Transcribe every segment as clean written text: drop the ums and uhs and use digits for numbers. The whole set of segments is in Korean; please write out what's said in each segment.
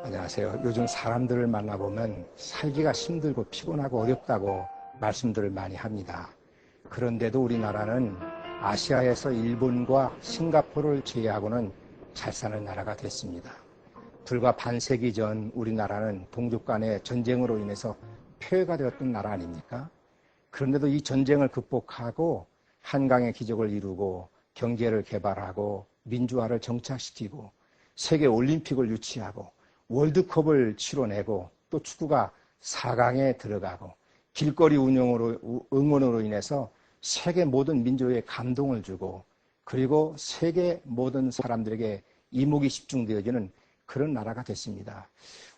안녕하세요. 요즘 사람들을 만나보면 살기가 힘들고 피곤하고 어렵다고 말씀들을 많이 합니다. 그런데도 우리나라는 아시아에서 일본과 싱가포르를 제외하고는 잘 사는 나라가 됐습니다. 불과 반세기 전 우리나라는 동족 간의 전쟁으로 인해서 폐허가 되었던 나라 아닙니까? 그런데도 이 전쟁을 극복하고 한강의 기적을 이루고 경제를 개발하고 민주화를 정착시키고 세계 올림픽을 유치하고 월드컵을 치러내고 또 축구가 4강에 들어가고 길거리 응원으로 인해서 세계 모든 민족에 감동을 주고 그리고 세계 모든 사람들에게 이목이 집중되어지는 그런 나라가 됐습니다.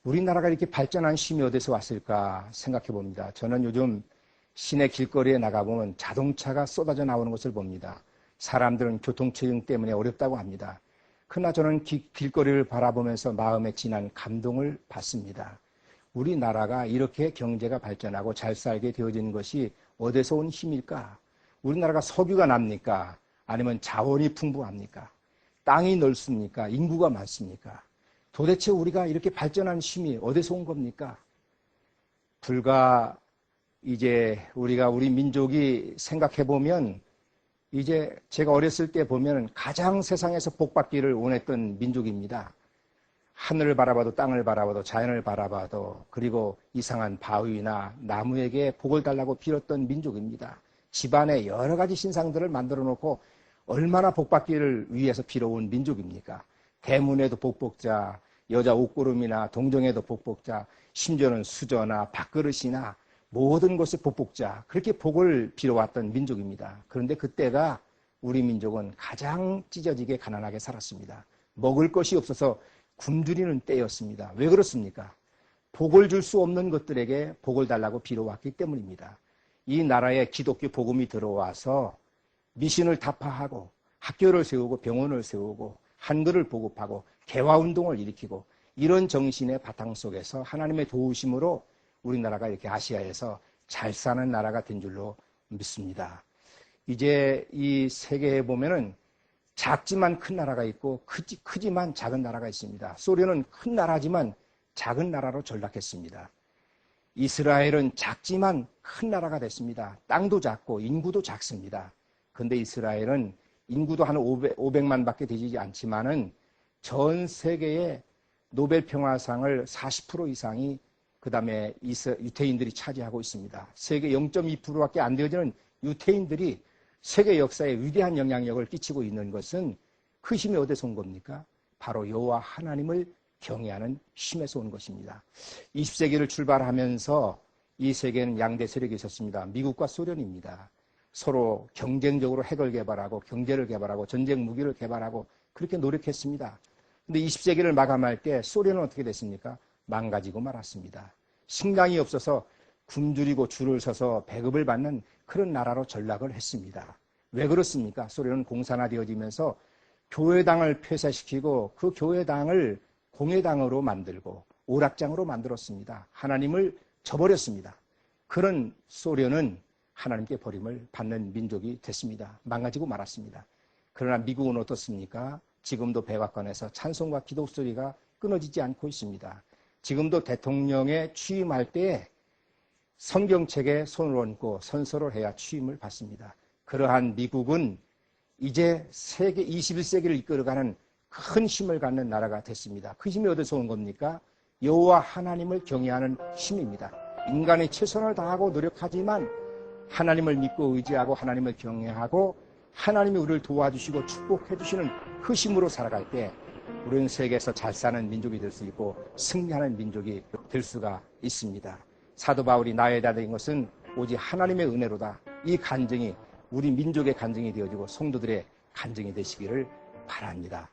우리나라가 이렇게 발전한 힘이 어디서 왔을까 생각해 봅니다. 저는 요즘 시내 길거리에 나가보면 자동차가 쏟아져 나오는 것을 봅니다. 사람들은 교통체증 때문에 어렵다고 합니다. 그러나 저는 길거리를 바라보면서 마음에 진한 감동을 받습니다. 우리나라가 이렇게 경제가 발전하고 잘 살게 되어진 것이 어디서 온 힘일까? 우리나라가 석유가 납니까? 아니면 자원이 풍부합니까? 땅이 넓습니까? 인구가 많습니까? 도대체 우리가 이렇게 발전한 힘이 어디서 온 겁니까? 불과 이제 우리 민족이 생각해보면 이제 제가 어렸을 때 보면 가장 세상에서 복받기를 원했던 민족입니다. 하늘을 바라봐도 땅을 바라봐도 자연을 바라봐도 그리고 이상한 바위나 나무에게 복을 달라고 빌었던 민족입니다. 집안에 여러 가지 신상들을 만들어 놓고 얼마나 복받기를 위해서 빌어온 민족입니까? 대문에도 복복자, 여자 옷구름이나 동정에도 복복자, 심지어는 수저나 밥그릇이나 모든 것에 복복자, 그렇게 복을 빌어왔던 민족입니다. 그런데 그때가 우리 민족은 가장 찢어지게 가난하게 살았습니다. 먹을 것이 없어서 굶주리는 때였습니다. 왜 그렇습니까? 복을 줄 수 없는 것들에게 복을 달라고 빌어왔기 때문입니다. 이 나라에 기독교 복음이 들어와서 미신을 타파하고 학교를 세우고 병원을 세우고 한글을 보급하고 개화운동을 일으키고 이런 정신의 바탕 속에서 하나님의 도우심으로 우리나라가 이렇게 아시아에서 잘 사는 나라가 된 줄로 믿습니다. 이제 이 세계에 보면은 작지만 큰 나라가 있고 크지만 작은 나라가 있습니다. 소련은 큰 나라지만 작은 나라로 전락했습니다. 이스라엘은 작지만 큰 나라가 됐습니다. 땅도 작고 인구도 작습니다. 그런데 이스라엘은 인구도 한 500만밖에 되지 않지만은 전 세계의 노벨 평화상을 40% 이상이 그 다음에 유태인들이 차지하고 있습니다. 세계 0.2%밖에 안 되어지는 유태인들이 세계 역사에 위대한 영향력을 끼치고 있는 것은 그 힘이 어디서 온 겁니까? 바로 여호와 하나님을 경외하는 힘에서 온 것입니다. 20세기를 출발하면서 이 세계에는 양대 세력이 있었습니다. 미국과 소련입니다. 서로 경쟁적으로 핵을 개발하고 경제를 개발하고 전쟁 무기를 개발하고 그렇게 노력했습니다. 그런데 20세기를 마감할 때 소련은 어떻게 됐습니까? 망가지고 말았습니다. 식량이 없어서 굶주리고 줄을 서서 배급을 받는 그런 나라로 전락을 했습니다. 왜 그렇습니까? 소련은 공산화되어지면서 교회당을 폐쇄시키고 그 교회당을 공회당으로 만들고 오락장으로 만들었습니다. 하나님을 저버렸습니다. 그런 소련은 하나님께 버림을 받는 민족이 됐습니다. 망가지고 말았습니다. 그러나 미국은 어떻습니까? 지금도 백악관에서 찬송과 기도 소리가 끊어지지 않고 있습니다. 지금도 대통령에 취임할 때 성경책에 손을 얹고 선서를 해야 취임을 받습니다. 그러한 미국은 이제 세계 21세기를 이끌어가는 큰 힘을 갖는 나라가 됐습니다. 그 힘이 어디서 온 겁니까? 여호와 하나님을 경외하는 힘입니다. 인간이 최선을 다하고 노력하지만 하나님을 믿고 의지하고 하나님을 경외하고 하나님이 우리를 도와주시고 축복해 주시는 그 힘으로 살아갈 때 우리는 세계에서 잘 사는 민족이 될 수 있고 승리하는 민족이 될 수가 있습니다. 사도 바울이 나의 자된 것은 오직 하나님의 은혜로다. 이 간증이 우리 민족의 간증이 되어지고 성도들의 간증이 되시기를 바랍니다.